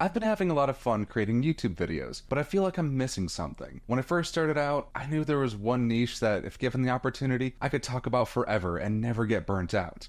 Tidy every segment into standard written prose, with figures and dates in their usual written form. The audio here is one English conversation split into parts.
I've been having a lot of fun creating YouTube videos, but I feel like I'm missing something. When I first started out, I knew there was one niche that, if given the opportunity, I could talk about forever and never get burnt out.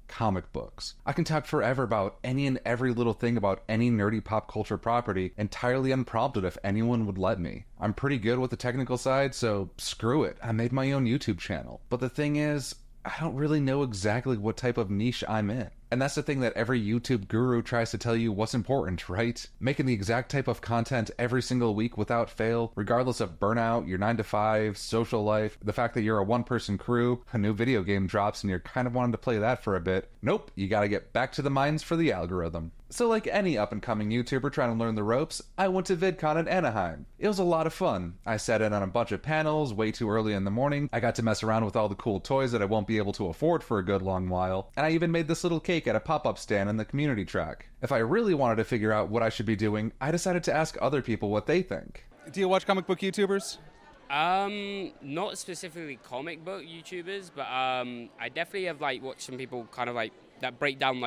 Comic books. I can talk forever about any and every little thing about any nerdy pop culture property, entirely unprompted if anyone would let me. I'm pretty good with the technical side, so screw it. I made my own YouTube channel. But the thing is, I don't really know exactly what type of niche I'm in. And that's the thing that every YouTube guru tries to tell you what's important, right? Making the exact type of content every single week without fail, regardless of burnout, your 9 to 5, social life, the fact that you're a one-person crew, a new video game drops and you're kind of wanting to play that for a bit. Nope, you gotta get back to the mines for the algorithm. So like any up-and-coming YouTuber trying to learn the ropes, I went to VidCon in Anaheim. It was a lot of fun. I sat in on a bunch of panels way too early in the morning. I got to mess around with all the cool toys that I won't be able to afford for a good long while. And I even made this little cake at a pop-up stand in the community track. If I really wanted to figure out what I should be doing, I decided to ask other people what they think. Do you watch comic book YouTubers? Not specifically comic book YouTubers, but I definitely have watched some people kind of that break down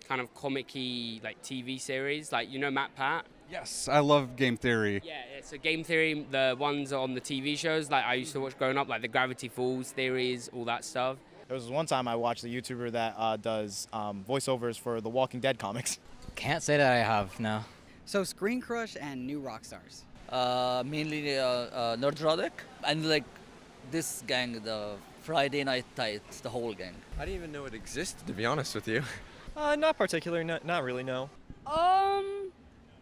kind of comic-y TV series, Matt Pat. Yes, I love game theory. Yeah, so game theory, the ones on the TV shows I used to watch growing up, the Gravity Falls theories, all that stuff. There was one time I watched a YouTuber that does voiceovers for the Walking Dead comics. Can't say that I have, no. So Screen Crush and New Rockstars. Mainly Nerdrodic and this gang, the Friday Night Tights, the whole gang. I didn't even know it existed, to be honest with you. Not particularly, not really, no.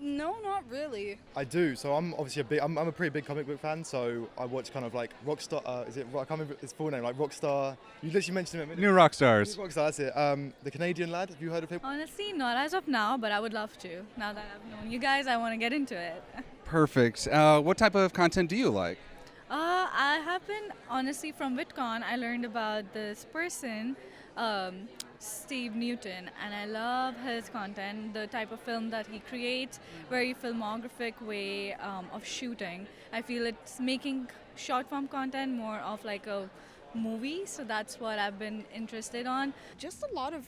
No, not really. I do. So I'm obviously I'm a pretty big comic book fan. So I watch kind of Rockstar. I can't remember his full name. Rockstar. You literally mentioned him. New Rockstars. New Rockstar. That's it. The Canadian lad. Have you heard of him? Honestly, not as of now, but I would love to. Now that I've known you guys, I want to get into it. Perfect. What type of content do you like? I have been, honestly, from VidCon, I learned about this person, Steve Newton, and I love his content, the type of film that he creates, very filmographic way of shooting. I feel it's making short form content more of a movie, so that's what I've been interested on. Just a lot of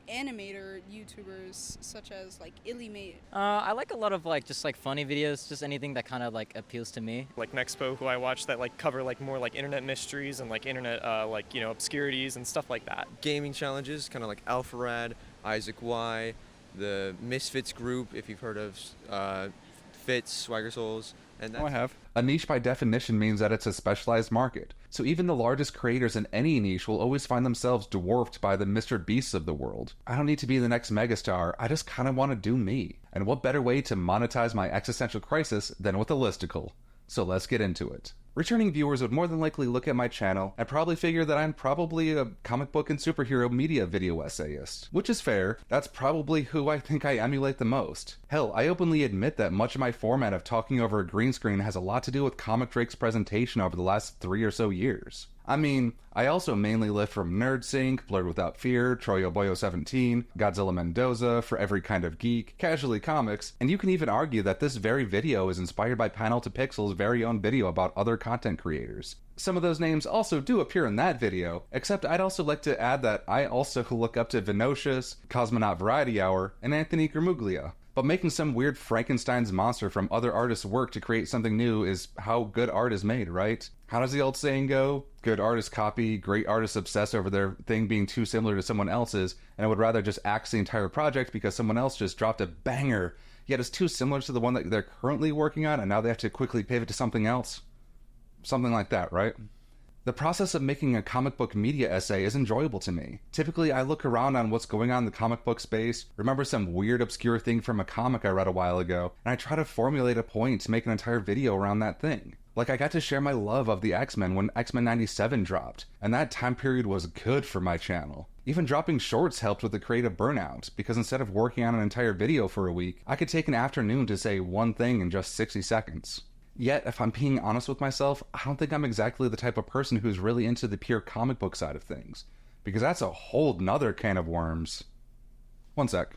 animator YouTubers such as Illimate. I like a lot of just funny videos, just anything that kind of appeals to me. Like Nexpo, who I watch that cover more internet mysteries and internet obscurities and stuff like that. Gaming challenges, kind of like Alpharad, Isaac Y, the Misfits group, if you've heard of Fits, Swagger Souls. And I have. A niche by definition means that it's a specialized market. So even the largest creators in any niche will always find themselves dwarfed by the Mr. Beasts of the world. I don't need to be the next megastar, I just kind of want to do me. And what better way to monetize my existential crisis than with a listicle? So let's get into it. Returning viewers would more than likely look at my channel and probably figure that I'm probably a comic book and superhero media video essayist. Which is fair, that's probably who I think I emulate the most. Hell, I openly admit that much of my format of talking over a green screen has a lot to do with Comic Drake's presentation over the last 3 or so years. I mean, I also mainly lift from NerdSync, Blurred Without Fear, Troyo Boyo 17, Godzilla Mendoza, For Every Kind of Geek, Casually Comics, and you can even argue that this very video is inspired by Panel to Pixel's very own video about other content creators. Some of those names also do appear in that video, except I'd also like to add that I also look up to Vinocious, Cosmonaut Variety Hour, and Anthony Gramuglia. But making some weird Frankenstein's monster from other artists' work to create something new is how good art is made, right? How does the old saying go? Good artists copy, great artists obsess over their thing being too similar to someone else's, and I would rather just axe the entire project because someone else just dropped a banger, yet it's too similar to the one that they're currently working on, and now they have to quickly pivot to something else. Something like that, right? The process of making a comic book media essay is enjoyable to me. Typically, I look around on what's going on in the comic book space, remember some weird obscure thing from a comic I read a while ago, and I try to formulate a point to make an entire video around that thing. Like, I got to share my love of the X-Men when X-Men 97 dropped, and that time period was good for my channel. Even dropping shorts helped with the creative burnout, because instead of working on an entire video for a week, I could take an afternoon to say one thing in just 60 seconds. Yet, if I'm being honest with myself, I don't think I'm exactly the type of person who's really into the pure comic book side of things, because that's a whole nother can of worms. One sec.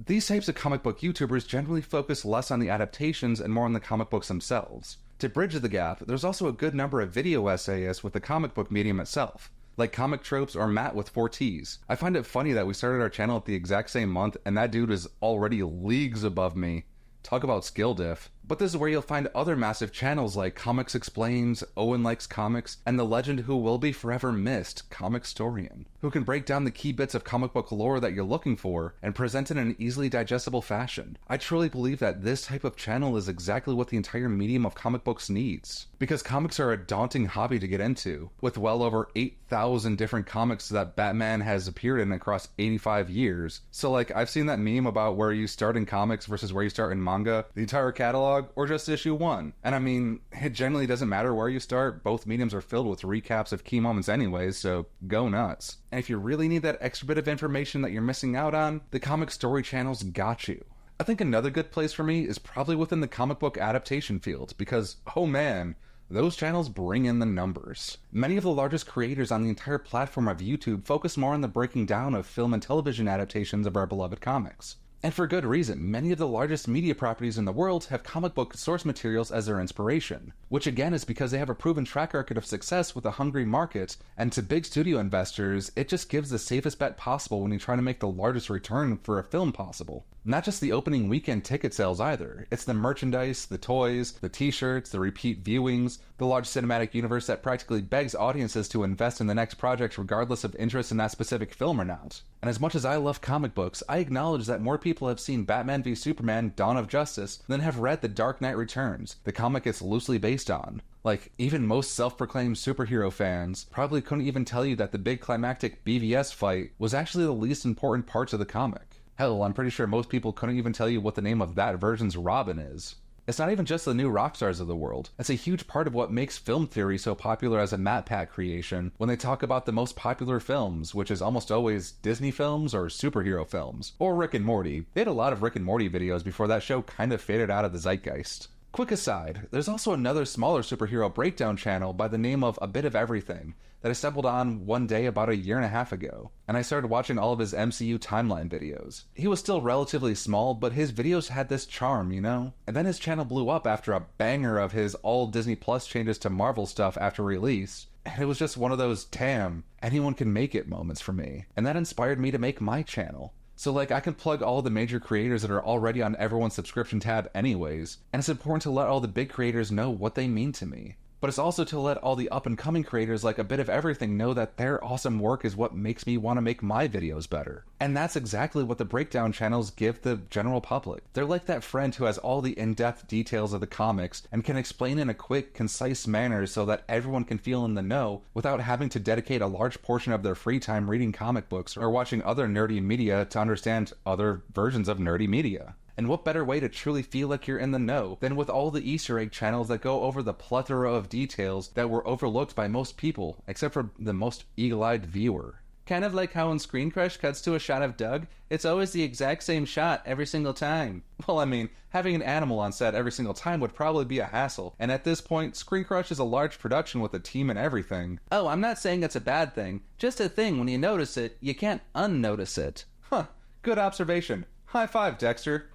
These types of comic book YouTubers generally focus less on the adaptations and more on the comic books themselves. To bridge the gap, there's also a good number of video essayists with the comic book medium itself. like Comic Tropes or Matt with 4Ts. I find it funny that we started our channel at the exact same month, and that dude is already leagues above me. Talk about skill diff. But this is where you'll find other massive channels like Comics Explains, Owen Likes Comics, and the legend who will be forever missed, Comicstorian, who can break down the key bits of comic book lore that you're looking for and present it in an easily digestible fashion. I truly believe that this type of channel is exactly what the entire medium of comic books needs, because comics are a daunting hobby to get into, with well over 8,000 different comics that Batman has appeared in across 85 years. So like, I've seen that meme about where you start in comics versus where you start in manga, the entire catalog, or just issue 1. And I mean, it generally doesn't matter where you start, both mediums are filled with recaps of key moments anyways, so go nuts. And if you really need that extra bit of information that you're missing out on, the Comic Story channel's got you. I think another good place for me is probably within the comic book adaptation field, because, oh man, those channels bring in the numbers. Many of the largest creators on the entire platform of YouTube focus more on the breaking down of film and television adaptations of our beloved comics. And for good reason. Many of the largest media properties in the world have comic book source materials as their inspiration, which again is because they have a proven track record of success with a hungry market, and to big studio investors, it just gives the safest bet possible when you try to make the largest return for a film possible. Not just the opening weekend ticket sales either, it's the merchandise, the toys, the t-shirts, the repeat viewings, the large cinematic universe that practically begs audiences to invest in the next project regardless of interest in that specific film or not. And as much as I love comic books, I acknowledge that more people have seen Batman v Superman: Dawn of Justice than have read The Dark Knight Returns, the comic it's loosely based on. Like, even most self-proclaimed superhero fans probably couldn't even tell you that the big climactic BVS fight was actually the least important parts of the comic. Hell, I'm pretty sure most people couldn't even tell you what the name of that version's Robin is. It's not even just the new rock stars of the world. It's a huge part of what makes film theory so popular as a MatPat creation when they talk about the most popular films, which is almost always Disney films or superhero films. Or Rick and Morty. They had a lot of Rick and Morty videos before that show kind of faded out of the zeitgeist. Quick aside, there's also another smaller superhero breakdown channel by the name of A Bit of Everything that I stumbled on one day about a year and a half ago, and I started watching all of his MCU timeline videos. He was still relatively small, but his videos had this charm, you know? And then his channel blew up after a banger of his all Disney Plus changes to Marvel stuff after release, and it was just one of those, damn, anyone can make it moments for me. And that inspired me to make my channel. So like, I can plug all the major creators that are already on everyone's subscription tab anyways, and it's important to let all the big creators know what they mean to me. But it's also to let all the up-and-coming creators like A Bit of Everything know that their awesome work is what makes me want to make my videos better. And that's exactly what the breakdown channels give the general public. They're like that friend who has all the in-depth details of the comics and can explain in a quick, concise manner so that everyone can feel in the know without having to dedicate a large portion of their free time reading comic books or watching other nerdy media to understand other versions of nerdy media. And what better way to truly feel like you're in the know than with all the Easter egg channels that go over the plethora of details that were overlooked by most people, except for the most eagle-eyed viewer. Kind of like how when Screen Crush cuts to a shot of Doug, it's always the exact same shot every single time. Well, I mean, having an animal on set every single time would probably be a hassle, and at this point, Screen Crush is a large production with a team and everything. Oh, I'm not saying it's a bad thing, just a thing when you notice it, you can't unnotice it. Huh, good observation. High five, Dexter.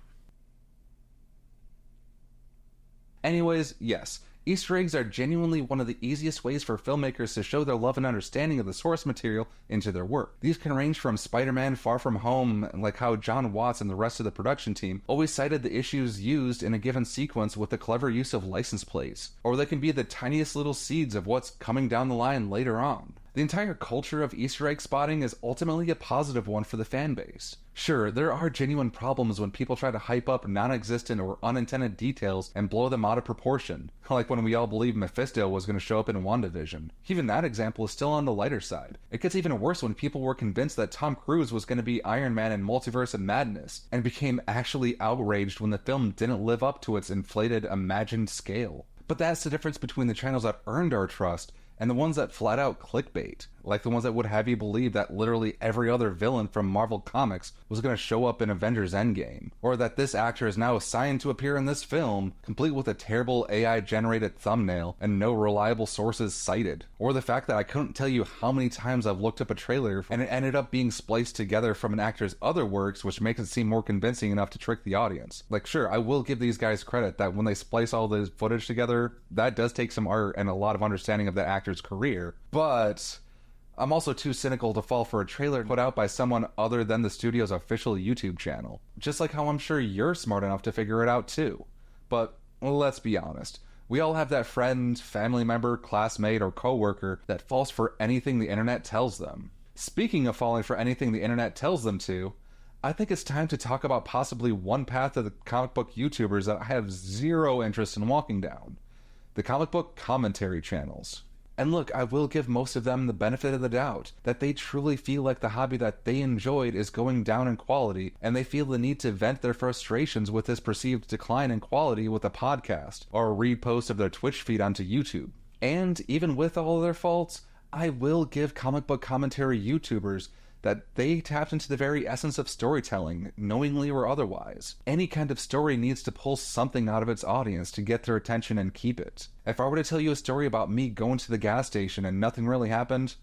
Anyways, yes, Easter eggs are genuinely one of the easiest ways for filmmakers to show their love and understanding of the source material into their work. These can range from Spider-Man Far From Home, like how John Watts and the rest of the production team always cited the issues used in a given sequence with the clever use of license plates, or they can be the tiniest little seeds of what's coming down the line later on. The entire culture of Easter egg spotting is ultimately a positive one for the fanbase. Sure, there are genuine problems when people try to hype up non-existent or unintended details and blow them out of proportion, like when we all believed Mephisto was going to show up in WandaVision. Even that example is still on the lighter side. It gets even worse when people were convinced that Tom Cruise was going to be Iron Man in Multiverse of Madness, and became actually outraged when the film didn't live up to its inflated, imagined scale. But that's the difference between the channels that earned our trust and the ones that flat out clickbait, like the ones that would have you believe that literally every other villain from Marvel Comics was going to show up in Avengers Endgame, or that this actor is now assigned to appear in this film, complete with a terrible AI-generated thumbnail and no reliable sources cited, or the fact that I couldn't tell you how many times I've looked up a trailer and it ended up being spliced together from an actor's other works, which makes it seem more convincing enough to trick the audience. Like, sure, I will give these guys credit that when they splice all this footage together, that does take some art and a lot of understanding of that actor's career, but I'm also too cynical to fall for a trailer put out by someone other than the studio's official YouTube channel. Just like how I'm sure you're smart enough to figure it out too. But let's be honest. We all have that friend, family member, classmate, or coworker that falls for anything the internet tells them. Speaking of falling for anything the internet tells them to, I think it's time to talk about possibly one path of the comic book YouTubers that I have zero interest in walking down. The comic book commentary channels. And look, I will give most of them the benefit of the doubt that they truly feel like the hobby that they enjoyed is going down in quality, and they feel the need to vent their frustrations with this perceived decline in quality with a podcast or a repost of their Twitch feed onto YouTube. And even with all of their faults, I will give comic book commentary YouTubers that they tapped into the very essence of storytelling, knowingly or otherwise. Any kind of story needs to pull something out of its audience to get their attention and keep it. If I were to tell you a story about me going to the gas station and nothing really happened,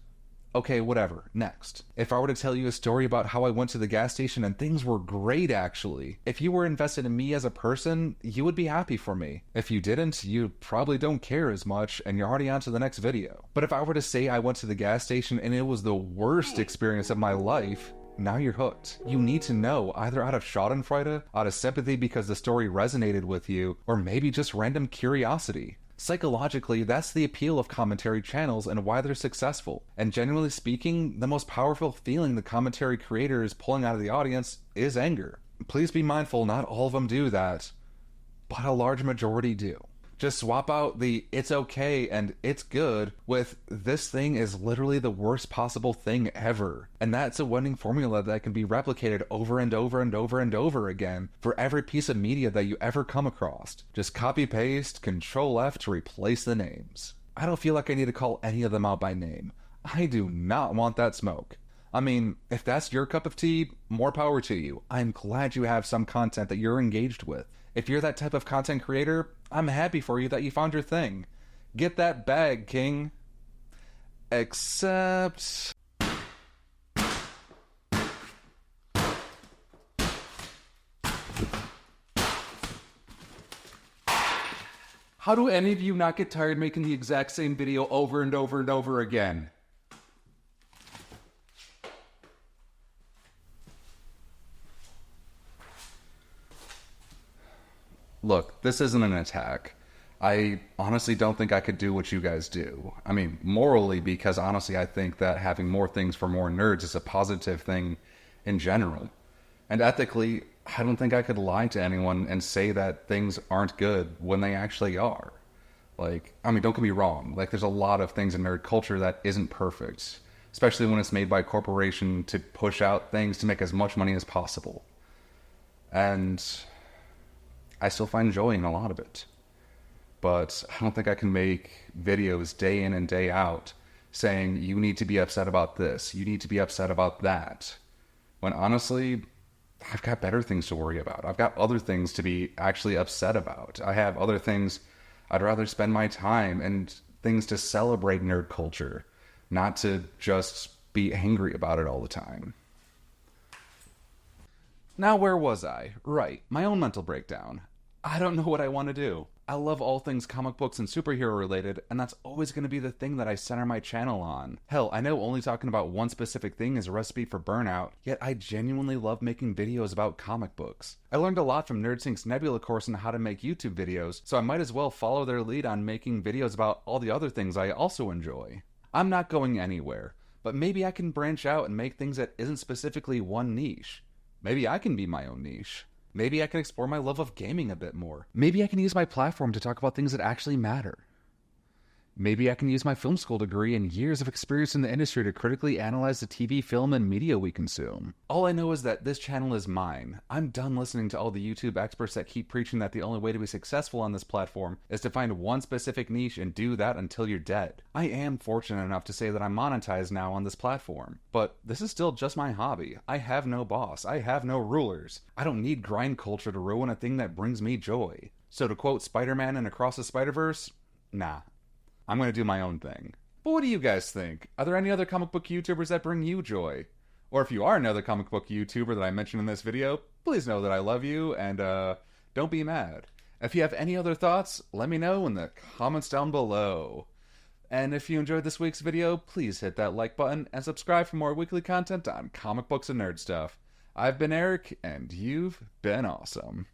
okay, whatever, next. If I were to tell you a story about how I went to the gas station and things were great actually, if you were invested in me as a person, you would be happy for me. If you didn't, you probably don't care as much and you're already on to the next video. But if I were to say I went to the gas station and it was the worst experience of my life, now you're hooked. You need to know, either out of schadenfreude, out of sympathy because the story resonated with you, or maybe just random curiosity. Psychologically, that's the appeal of commentary channels and why they're successful. And generally speaking, the most powerful feeling the commentary creator is pulling out of the audience is anger. Please be mindful, not all of them do that, but a large majority do. Just swap out the "it's okay" and "it's good" with "this thing is literally the worst possible thing ever." And that's a winning formula that can be replicated over and over and over and over again for every piece of media that you ever come across. Just copy paste, Control F to replace the names. I don't feel like I need to call any of them out by name. I do not want that smoke. I mean, if that's your cup of tea, more power to you. I'm glad you have some content that you're engaged with. If you're that type of content creator, I'm happy for you that you found your thing. Get that bag, king. Except... how do any of you not get tired making the exact same video over and over and over again? Look, this isn't an attack. I honestly don't think I could do what you guys do. I mean, morally, because honestly I think that having more things for more nerds is a positive thing in general. And ethically, I don't think I could lie to anyone and say that things aren't good when they actually are. Like, I mean, don't get me wrong. Like, there's a lot of things in nerd culture that isn't perfect, especially when it's made by a corporation to push out things to make as much money as possible. And I still find joy in a lot of it. But I don't think I can make videos day in and day out saying, you need to be upset about this, you need to be upset about that. When honestly, I've got better things to worry about. I've got other things to be actually upset about. I have other things I'd rather spend my time and things to celebrate nerd culture, not to just be angry about it all the time. Now, where was I? Right, my own mental breakdown. I don't know what I want to do. I love all things comic books and superhero related, and that's always going to be the thing that I center my channel on. Hell, I know only talking about one specific thing is a recipe for burnout, yet I genuinely love making videos about comic books. I learned a lot from NerdSync's Nebula course on how to make YouTube videos, so I might as well follow their lead on making videos about all the other things I also enjoy. I'm not going anywhere, but maybe I can branch out and make things that isn't specifically one niche. Maybe I can be my own niche. Maybe I can explore my love of gaming a bit more. Maybe I can use my platform to talk about things that actually matter. Maybe I can use my film school degree and years of experience in the industry to critically analyze the TV, film, and media we consume. All I know is that this channel is mine. I'm done listening to all the YouTube experts that keep preaching that the only way to be successful on this platform is to find one specific niche and do that until you're dead. I am fortunate enough to say that I'm monetized now on this platform, but this is still just my hobby. I have no boss. I have no rulers. I don't need grind culture to ruin a thing that brings me joy. So to quote Spider-Man in Across the Spider-Verse, nah. I'm going to do my own thing. But what do you guys think? Are there any other comic book YouTubers that bring you joy? Or if you are another comic book YouTuber that I mentioned in this video, please know that I love you and don't be mad. If you have any other thoughts, let me know in the comments down below. And if you enjoyed this week's video, please hit that like button and subscribe for more weekly content on comic books and nerd stuff. I've been Eric, and you've been awesome.